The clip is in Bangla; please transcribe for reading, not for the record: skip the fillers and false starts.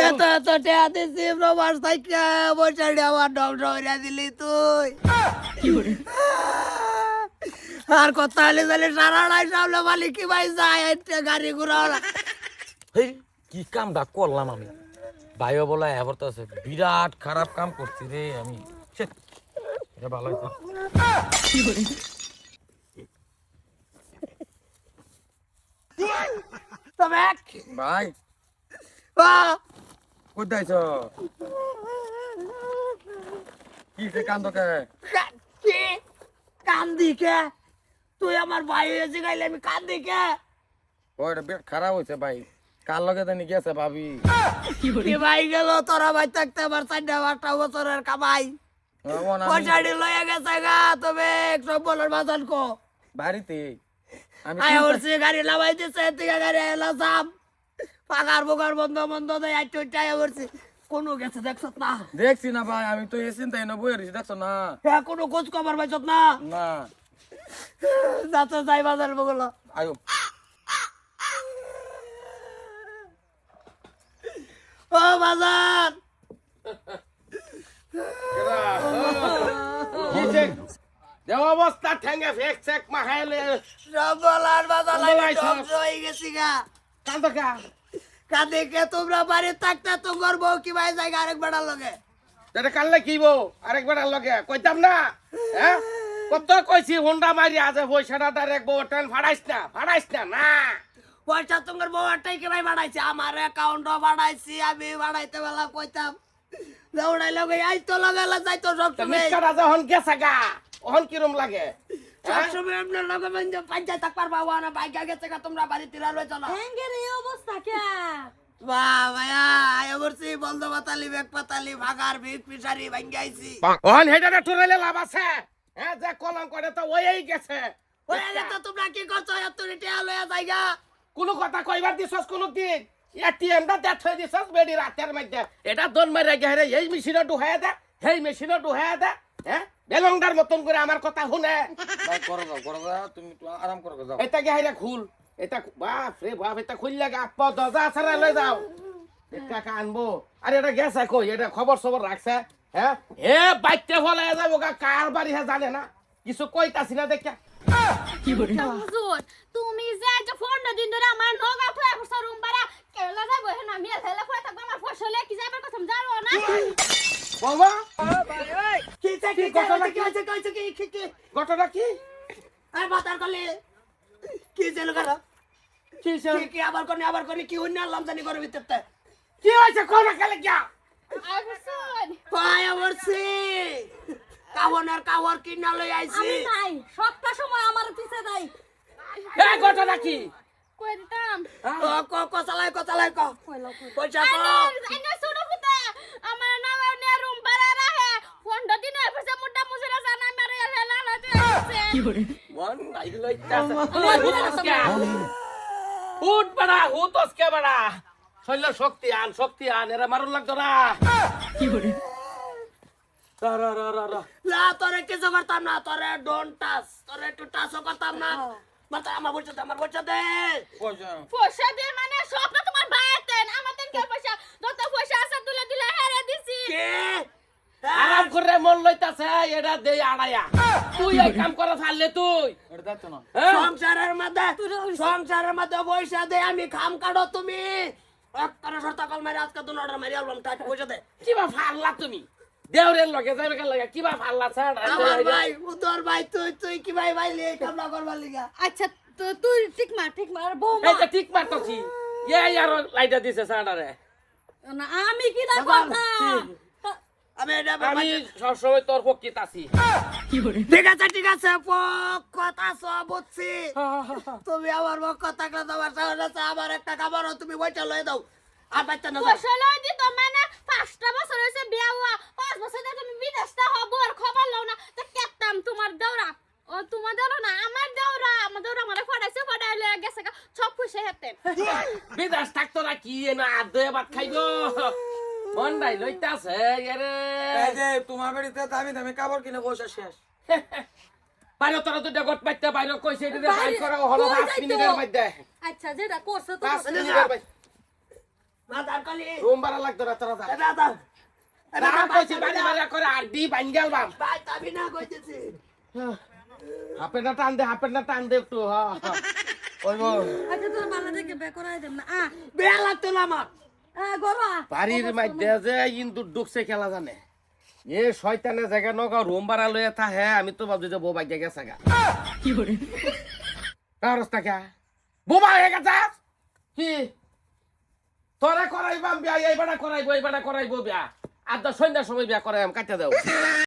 এত এত টেয়া দিছি প্রবাস থাইকা বৈশাড়ি আমার ডম ডমরা দিলি তুই আর কথা হলে তাহলে সারা নাই সামনে মালিক কি ভাই যায় একটা গাড়ি ঘুরাওলা হেই কি কামটা করলাম আমি ভাইও বলা এবার তো আছে বিরাট খারাপ কাম করছি রে আমি শেট, এটা ভালো হইতো তবে ভাই কোথায় আছো কি সে কান্দ কে কি কান্দি কে তুই আমার ভাই হয়েছে গাইলে আমি কান্দি কে ওইটা বেশ খারাপ হয়েছে ভাই কার লগে জানি গেছে ভাবি কি ভাই গেল তোরা ভাই থাকতে আমার 4-8 বছরের কামাই পয়সাটি লয়ে গেছে গা তবে সব বলার বাজান কো বাড়িতে আমি আয় উঠছি গাড়ি লাগাই দিছে থেকে গাড়ি এলা সাপ পাকার বোকার বন্ধ বন্ধ দেয় আইতে উঠতে আয় উঠছি কোনো গেছে দেখছ না দেখছি না ভাই আমি তো এসিন তাই না বইয়ে রয়েছি দেখছো না হ্যাঁ কোনো খোঁজ খবর পাইছত না না যাচ্ছে যাই বাজার বগল আয়ো ও বাজার অবস্থা ঠেঙ্গে ফেক চেক মাখাইলে সব বলার বাজার বলাই লাগে সব। হয়ে গেছি গা কান্দকা কাঁদিকে তোমরা বাড়ি থাকতে তো করবো কি ভাই জায়গা আরেক বেড়ার লগে এটা কানলে কি বো আরেকবার লগে কইতাম না হ্যাঁ কত কইছি হুন্ডা মারি আছে পয়সাটা ডাইরেক্ট বউ টেন ফাড়াইস না না পয়সা তোমার বউটাই কি ভাই বাড়াইছে আমার অ্যাকাউন্টও বাড়াইছি আমি বাড়াইতে বেলা কইতাম দৌড়াই লগে আই তো লাগালা যাই তো সব সময় মিসকাটা যখন গেছে গা ওহন কিরম লাগে সব সময় আপনার লগে বন্ধু পঞ্চায়েত থাকবার পাবো না বাইকা গেছে গা তোমরা বাড়ি তিরা রয়েছ না হ্যাঙ্গের এই অবস্থা কে বাহ ভাইয়া আয় বলছি বন্ধ পাতালি বেগ পাতালি ভাগার ভিত পিসারি ভাঙ্গি আইছি ওহন হেডাটা টুরাইলে লাভ আছে হ্যাঁ যে কলম করে তো ওই গেছে হয়ে গেছে তোমরা কি করছো এত টিয়া লয়া জায়গা কোনো কথা কইবার দিছস কোনো দিন এটিএমটা দেখ হয়ে দিছস বেডি রাতের মধ্যে এটা দন মারে গেরে এই মেশিনে ডুহায় দে এই মেশিনে ডুহায় দে হ্যাঁ বেলংডার মতন করে আমার কথা শুনে ভাই করো যাও তুমি একটু আরাম করো যাও এটা গেরে খুল এটা বাপ রে বাপ এটা খুল লাগা আপা দরজা ছাড়া লই যাও টাকা আনবো আরে এটা গেছে কই এটা খবর সবর রাখছে হ্যাঁ হে বাইতে ফলাই যাবো গা কার বাড়ি হে জানে না কিছু কইতাছি না দেখা হুজুর তুমি যে ফোন দিন ধরে আমার নগা ফুয়া ফুসা রুম বাড়া কেলা যাবো হে না মিয়া হেলা ফুয়া থাকবা আমার ফসলে কি যাবার কথা জানো না বাবা কি কি ঘটনা কি হয়েছে কি ঘটনা কি আরে বাতার কলে কি ছিল কারা কি কি আবার কোনে কি হইনা আল্লাহ জানি করে ভিতরতে কি হয়েছে কোন কালে কি আর হুজুর পায় বলছি কাওয়ার কিনা লই আইছি আমি নাই সবটা সময় আমার পিছে নাই এই ঘটনা কি কই দিতাম চালাই ক পয়সা ক আইনা শুনো ফুটা আমার নামে নে রুম বাড়া রাহে ফোন দিন হইছে মুড্ডা মুজরা জানা মেরে হেলা না দিছে কি করে মন আইল লইতাছে উঠ বড়া হুতস কে বড়া শৈল শক্তি আন এরা মারুন লাগতো না কি করে লা তোরে কিছু করতাম না তোরে ডোন্ট টাচ তোরে একটু টাচও করতাম না মাথা আমার বলছে দে পয়সা পয়সা দিয়ে মানে সবটা তোমার ভাইয়ের আমাদের কে পয়সা যত পয়সা আছে তুলে দিলে হেরে দিছি কে আরাম করে মন লইতাছে এটা দেই আড়াইয়া তুই এই কাম করে ফেললে তুই এটা দেখছো না সংসারের মধ্যে পয়সা দে আমি খাম কাটো তুমি একটা শর্ত কল মারি আজকে 2 অর্ডার মারি আলবাম টাকা পয়সা দে কিবা ফাললা তুমি দেওরের লগে যাবে কেন লাগে কিবা ফাললা ছাড় আমার ভাই উদর ভাই তুই কি ভাই লে কামলা করবার লিগা আচ্ছা তো তুই ঠিক মার বৌমা এই যে ঠিক মারতাছি এই আর লাইটা দিছে ছাড়ারে না আমি কি না কথা আমি সবসময় তোর পক্ষিত আছি ঠিক আছে কথা সব বুঝছি তুমি আমার পক্ষ থাকলে তোমার সাথে আমার একটা খাবার তুমি বইটা লয়ে দাও আর বাচ্চা না পয়সা লই দি তো মানে 5টা বছর হইছে বিয়া হওয়া 5 বছর ধরে তুমি বিদেশটা হব আর খবর লও না তো কেতাম তোমার দেওরা ও তোমার দেওরা না আমার দেওরা আমারে ফড়াইলে গেছে সব খুশি হেতে বিদেশ থাকতো না কি না দে ভাত খাইবো মন নাই লইতাছে আরে এই যে তোমার বাড়িতে দামি কাপড় কিনে বসে শেষ বাইরে তোরা তো ডগট পাইতে বাইরে কইছে এটা বাই করা হলো 5 মিনিটের মধ্যে আচ্ছা যেটা করছে তো 5 মিনিটের মধ্যে মাদার কালি রুম ভাড়া লাগতো না তোরা যা এটা দাও এটা না কইছি বাড়ি ভাড়া করে আড্ডি বাইন গেলবাম ভাই তাবি না কইতেছি হাফেটা টান দে একটু হ্যাঁ ওই গো আচ্ছা তোর বালা থেকে বে করাই দেব না বেয়া লাগতো না আমার গরবা বাড়ির মধ্যে যে কিন্তু ঢুকছে খেলা জানে এ শয়তানে জায়গা নগা রুম ভাড়া লয়ে থা হ্যাঁ আমি তো ভাবছি যে বউ বাইকে গেছে গা কি করে রাস্তা কে বোমা হয়ে গেছে কি তোরা করাইবাম বিয়া এইবারে করাইবো বিয়া আর সন্ধ্যার সময় বিয়া করাইম কাটতে দাও